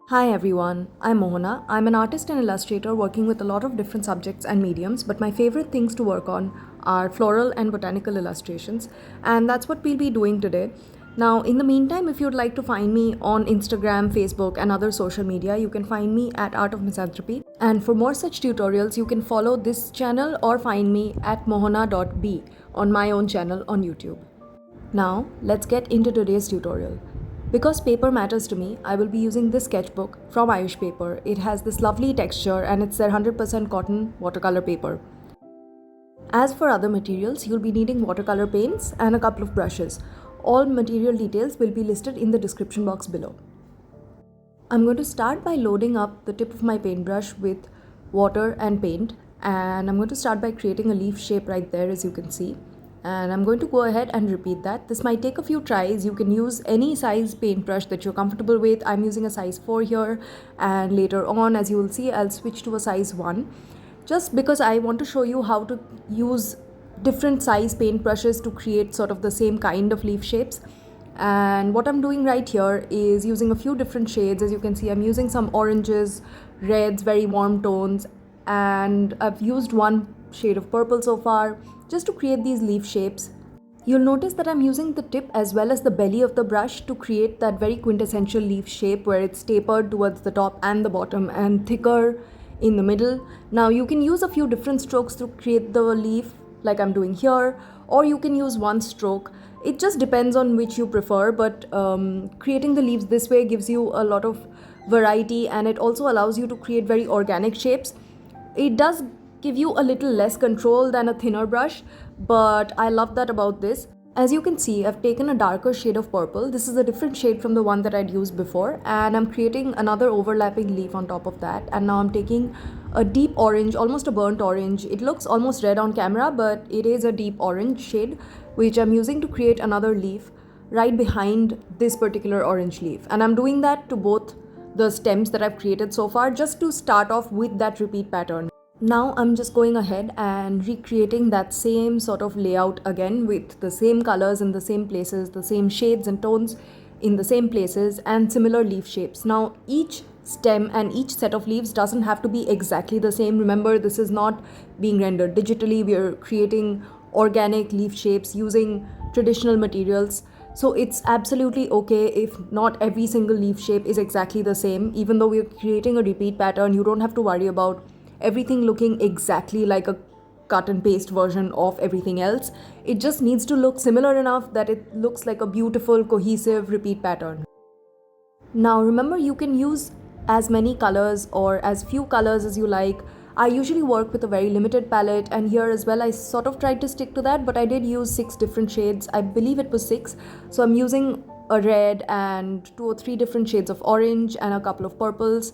Hi everyone, I'm Mohana. I'm an artist and illustrator working with a lot of different subjects and mediums, but my favorite things to work on are floral and botanical illustrations, and that's what we'll be doing today. Now, in the meantime, if you'd like to find me on Instagram, Facebook, and other social media, you can find me at Art of Misanthropy. And for more such tutorials, you can follow this channel or find me at mohana.b on my own channel on YouTube. Now, let's get into today's tutorial. Because paper matters to me, I will be using this sketchbook from Ayush paper. It has this lovely texture and it's their 100% cotton watercolor paper. As for other materials, you'll be needing watercolor paints and a couple of brushes. All material details will be listed in the description box below. I'm going to start by loading up the tip of my paintbrush with water and paint, and I'm going to start by creating a leaf shape right there, as you can see. And I'm going to go ahead and repeat that. This might take a few tries. You can use any size paintbrush that you're comfortable with. I'm using a size 4 here, and later on, as you will see, I'll switch to a size 1 just because I want to show you how to use different size paintbrushes to create sort of the same kind of leaf shapes. And what I'm doing right here is using a few different shades. As you can see, I'm using some oranges, reds, very warm tones, and I've used one shade of purple so far just to create these leaf shapes. You'll notice that I'm using the tip as well as the belly of the brush to create that very quintessential leaf shape where it's tapered towards the top and the bottom and thicker in the middle. Now you can use a few different strokes to create the leaf like I'm doing here, or you can use one stroke. It just depends on which you prefer, but creating the leaves this way gives you a lot of variety, and it also allows you to create very organic shapes. It does give you a little less control than a thinner brush, but I love that about this. As you can see, I've taken a darker shade of purple. This is a different shade from the one that I'd used before, and I'm creating another overlapping leaf on top of that. And now I'm taking a deep orange, almost a burnt orange. It looks almost red on camera, but it is a deep orange shade, which I'm using to create another leaf right behind this particular orange leaf. And I'm doing that to both the stems that I've created so far, just to start off with that repeat pattern. Now I'm just going ahead and recreating that same sort of layout again with the same colors in the same places, the same shades and tones in the same places, and similar leaf shapes. Now each stem and each set of leaves doesn't have to be exactly the same. Remember, this is not being rendered digitally. We are creating organic leaf shapes using traditional materials. So it's absolutely okay if not every single leaf shape is exactly the same. Even though we're creating a repeat pattern, you don't have to worry about everything looking exactly like a cut and paste version of everything else. It just needs to look similar enough that it looks like a beautiful, cohesive repeat pattern. Now remember, you can use as many colors or as few colors as you like. I usually work with a very limited palette, and here as well I sort of tried to stick to that, but I did use 6 different shades. I believe it was 6. So I'm using a red and 2 or 3 different shades of orange and a couple of purples.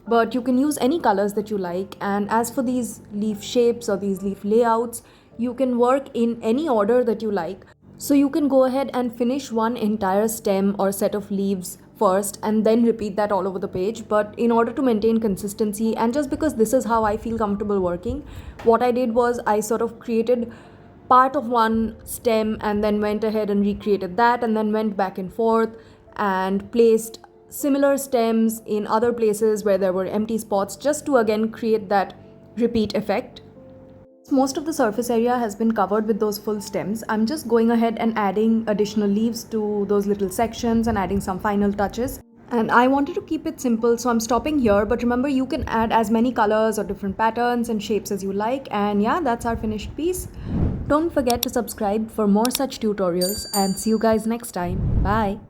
But you can use any colors that you like. And as for these leaf shapes or these leaf layouts, you can work in any order that you like. So you can go ahead and finish one entire stem or set of leaves first and then repeat that all over the page. But in order to maintain consistency, and just because this is how I feel comfortable working, what I did was I sort of created part of one stem and then went ahead and recreated that, and then went back and forth and placed similar stems in other places where there were empty spots, just to again create that repeat effect. Most of the surface area has been covered with those full stems. I'm just going ahead and adding additional leaves to those little sections and adding some final touches. And I wanted to keep it simple, so I'm stopping here. But remember, you can add as many colors or different patterns and shapes as you like. And yeah, that's our finished piece. Don't forget to subscribe for more such tutorials, and see you guys next time. Bye.